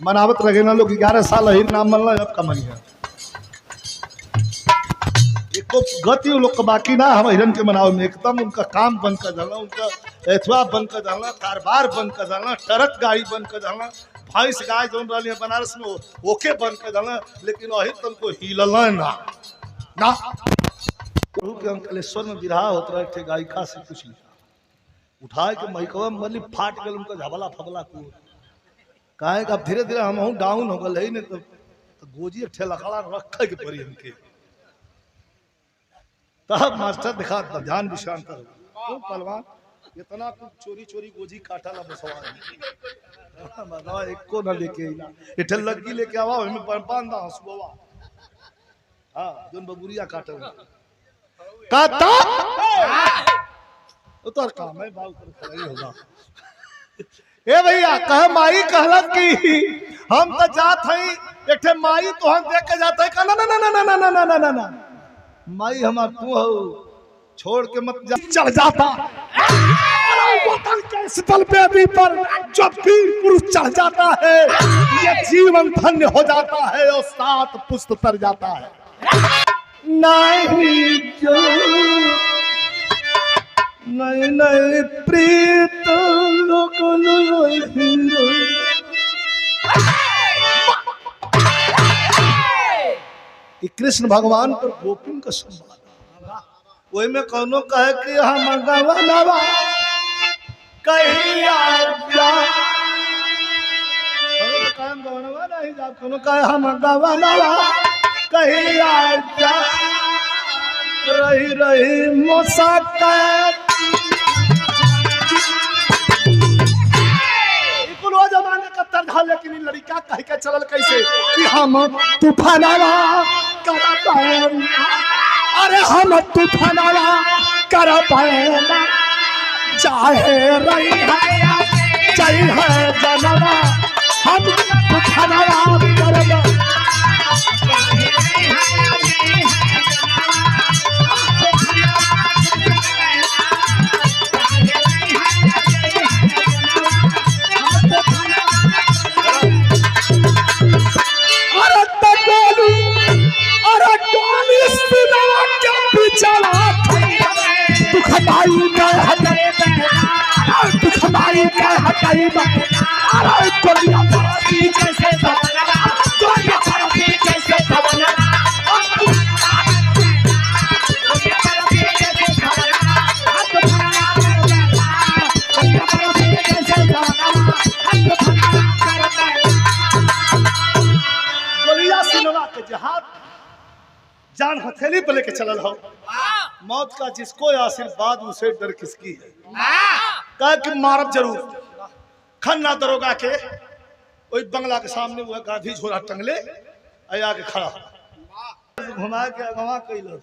मनावत रहे ना लोग 11 साल ही नाम मनल अब कमनिया एको गति लोग का बाकी ना हम हिरन के मनाव में एकदम उनका काम बंद कर डालना, उनका एथवा बंद कर डालना, कारोबार बंद कर डालना, ट्रक गाड़ी बंद कर डालना, भैंस गाय जो रही है बनारस में ओके बंद कर डालना, लेकिन वही तुमको हिलल ना ना प्रभु के अंकलेश्वर में विराह होता रहे थे गायिका से कुछ उठाए के महिकवा मतलब फाट गए उनका झबला फबला को कहे अब धीरे धीरे हम डाउन हो गए नहीं तो गोजी ठेला खड़ा रखे के पड़ी हमके तब मास्टर दिखा ध्यान विश्राम कर क्यों पहलवान इतना कुछ चोरी चोरी गोजी काटा ला बसवा बताओ एक को ना लेके इठल लगी लेके आवा हमें बांधा हंसुआ हां जोन बबुरिया काटे काटा वो तो काम है बाल पर खड़ा होगा ए भैया कह माई कहलत की हम तो जात हई एक ठे माई तो हम देख के जात है ना ना ना ना ना ना ना ना ना माई हमार तू हो छोड़ के मत जा चढ़ जाता वतन के स्थल पे भी पर जब भी पुरुष चढ़ जाता है ये जीवन धन्य हो जाता है और 7 पुष्ट तर जाता है नहीं जो नहीं नहीं प्रीत लोग कृष्ण भगवान पर गोपिन का सम्मान वही में कौनो कहे कि हम गवनवा कहीं आजा गवनवा नहीं जा कौनो कहे हम गवनवा कहीं आजा रही रही मुसाकात जमाने का तरह लेकिन लड़का कह के चलल कैसे कि हम तूफानवा करबैना अरे हम तूफानवा करबैना चाहे रही है चाहे है जनवा हम तूफानवा करबैना जान हथेली पे लेके चलल हो मौत का जिसको आशीर्वाद उसे डर किसकी है कह कि मारब जरूर खन्ना दरोगा के वही बंगला के सामने वो गांधी झोला टंगले आया के खड़ा घुमा के अगवा कैलस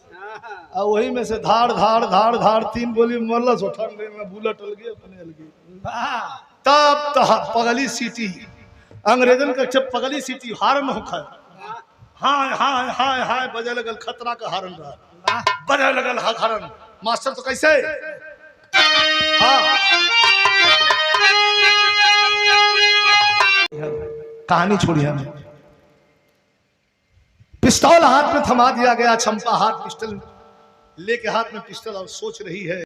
आ वही में से धाड़ धाड़ धाड़ धाड़ 3 गोली मरलस ठंडे में बुलेट अलगे अपने अलगे तब पगली सीटी अंग्रेजन के पगली सीटी हारन होखा हाँ हाँ हाँ हाँ बजे लगल खतरा का हारन रहा बजे लगल हारन मास्टर तो कैसे हाँ कहानी छोड़ी हमें पिस्तौल हाथ में थमा दिया गया चंपा हाथ पिस्टल लेके हाथ में पिस्टल और सोच रही है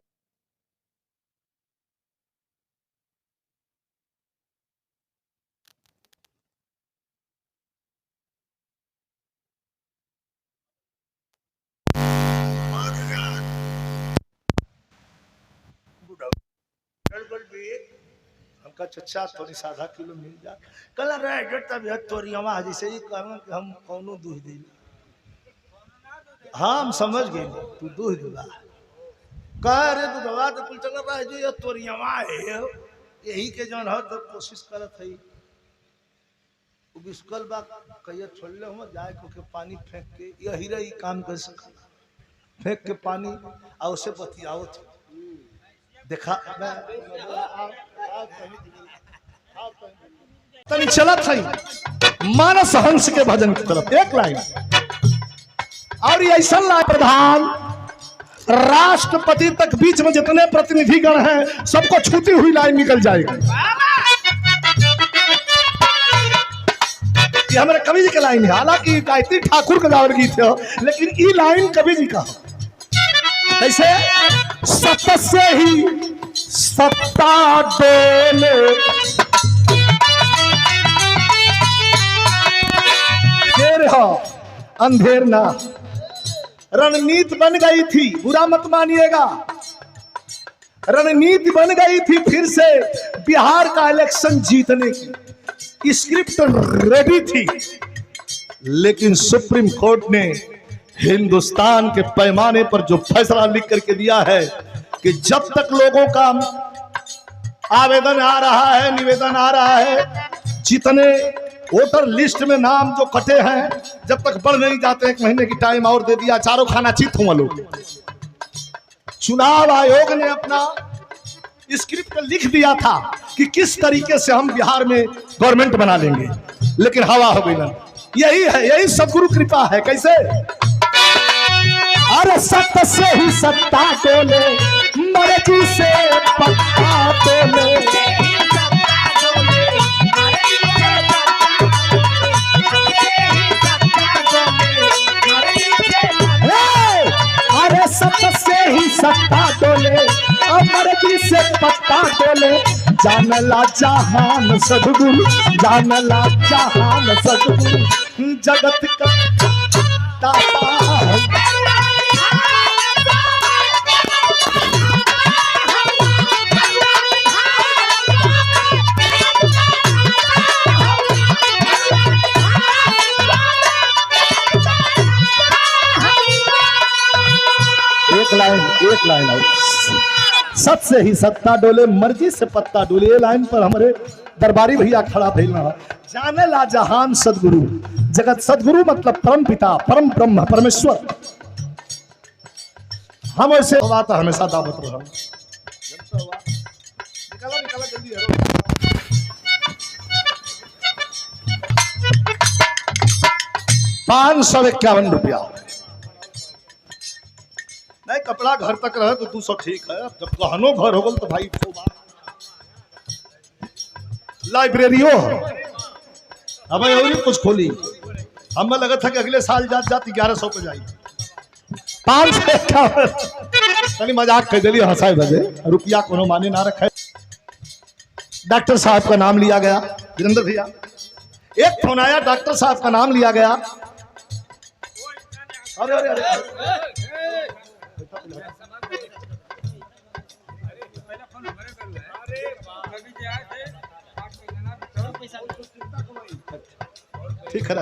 हमका चचा थोड़ी साधा किलो मिल जा कल तोरियावा जैसे ही कहना कि हम कौनो दूध दे हाँ हम समझ गए तू दूध दूधा कह रे दूधवा तो कुल चल रहा है जो ये तोरियावा है यही के जौन हो तो कोशिश करत है बिस्कल बा कहिए छोड़ ले हम जाए के पानी फेंक के यही रही काम कर सका फेंक के पानी और उसे बतियाओ देखा तनी चलत है मानस हंस के भजन की तरफ एक लाइन और ऐसा लाइन प्रधान राष्ट्रपति तक बीच में जितने प्रतिनिधिगण हैं सबको छूती हुई लाइन निकल जाएगी। ये हमारे कवि जी के लाइन है, हालांकि गायत्री ठाकुर का गावल गीत है, लेकिन ये लाइन कवि जी का कैसे? सत से ही सत्ता डोले, देर हो अंधेर ना। रणनीति बन गई थी, बुरा मत मानिएगा, रणनीति बन गई थी फिर से बिहार का इलेक्शन जीतने की, स्क्रिप्ट रेडी थी, लेकिन सुप्रीम कोर्ट ने हिंदुस्तान के पैमाने पर जो फैसला लिख करके दिया है कि जब तक लोगों का आवेदन आ रहा है, निवेदन आ रहा है, जितने वोटर लिस्ट में नाम जो कटे हैं जब तक बढ़ नहीं जाते, 1 महीने की टाइम और दे दिया, चारों खाना चित हुआ लोग। चुनाव आयोग ने अपना स्क्रिप्ट लिख दिया था कि किस तरीके से हम बिहार में गवर्नमेंट बना लेंगे, लेकिन हवा हो गई ना। यही है, यही सदगुरु कृपा है। कैसे? अरे सत्य से ही सत्ता डोले, मर्जी से पत्ता डोले, अरे सत्य से ही सत्ता डोले, मर्जी से पत्ता डोले, जानला जहान सदगुरु, जानला जहान सदगुरु, जगत का दाता। एक लाइन और, सत से ही सत्ता डोले, मर्जी से पत्ता डोले। ये लाइन पर हमारे दरबारी भैया खड़ा भैया, जाने ला जहान सदगुरु, जगत सदगुरु मतलब परम पिता, परम ब्रह्म, परमेश्वर। हम ऐसे बात हमेशा दावत रहा। निकाला निकाला जल्दी है। 551 रुपया। नहीं, कपड़ा घर तक रहे तो 200 ठीक है, जब गहनो घर हो गल तो भाई लाइब्रेरियो अब और कुछ खोली। हमें लगा था कि अगले साल जात 1100 पे जाई। 551 मजाक कर दिली, हंसाए बजे, रुपया कोनो माने ना रखे। डॉक्टर साहब का नाम लिया गया, वीरेंद्र भैया एक फोन आया, डॉक्टर साहब का नाम लिया गया। अरे अरे अरे ठीक है,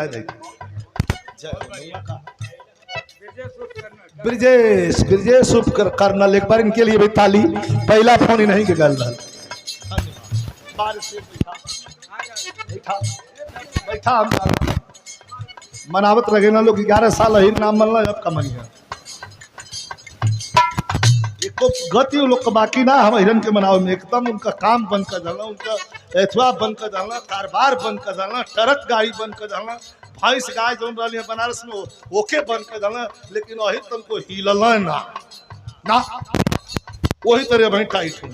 ब्रिजेश ब्रिजेश कर्नल, एक बार इनके लिए भी ताली। पहला फोन ही नहीं के गल बैठा मनावत रहे ना लोग। 11 साल ही नाम मनला, अब का मन है एको गति लोग का बाकी ना। हम हिरन के मनाव में एकदम उनका काम बंद कर डालना, उनका एथवा बंद कर डालना, कारोबार बंद कर डालना, ट्रक गाड़ी बंद कर डालना, भैंस गाय जो रही है बनारस में ओके बंद कर डालना, लेकिन वही तुमको हिलना ना ना, वही तरह वही टाइट हो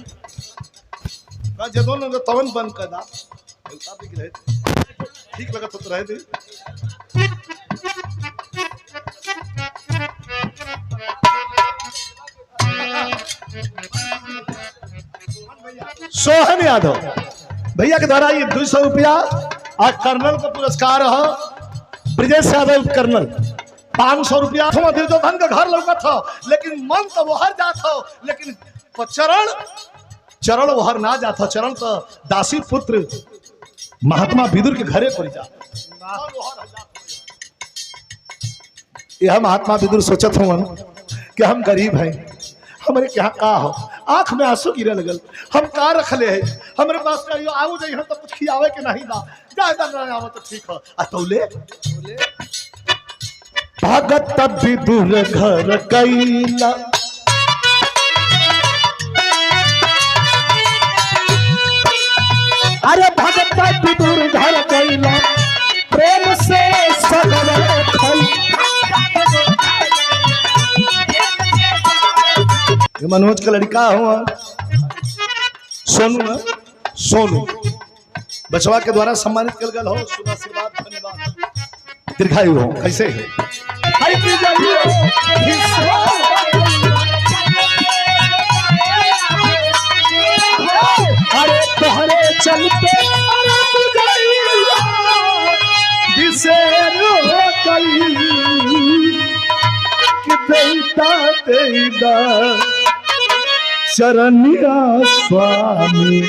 जब तवन बंद कर दा, ठीक लगा तो रहे थे। सोहन यादव भैया के द्वारा ये 200 रुपया और कर्नल का पुरस्कार है। ब्रिजेश यादव कर्नल 500 रुपया। दुर्योधन का घर लौका था, लेकिन मन तो वहर जाता, लेकिन चरण वहर ना जाता। चरण तो दासी पुत्र महात्मा विदुर के घरे पर जा। यह महात्मा विदुर सोचत हूँ कि हम गरीब हैं, हमारे क्या का हो, आंख में आंसू गिरे लगल, हम का रख ले है, हमारे पास आओ जाइए हम तो कुछ खियावे के नहीं बा, ज्यादा आवे तो ठीक है। अतौले भगत विदुर घर कैला, अरे भगत विदुर घर कैला, प्रेम से सगल खल। मनोज का लड़का हुआ सोनू, सोनू बचवा के द्वारा सम्मानित कल गल हो। शुभ आशीर्वाद धन्यवाद दीर्घायु हो। कैसे है अरे तोहरे चलते शरणिया स्वामी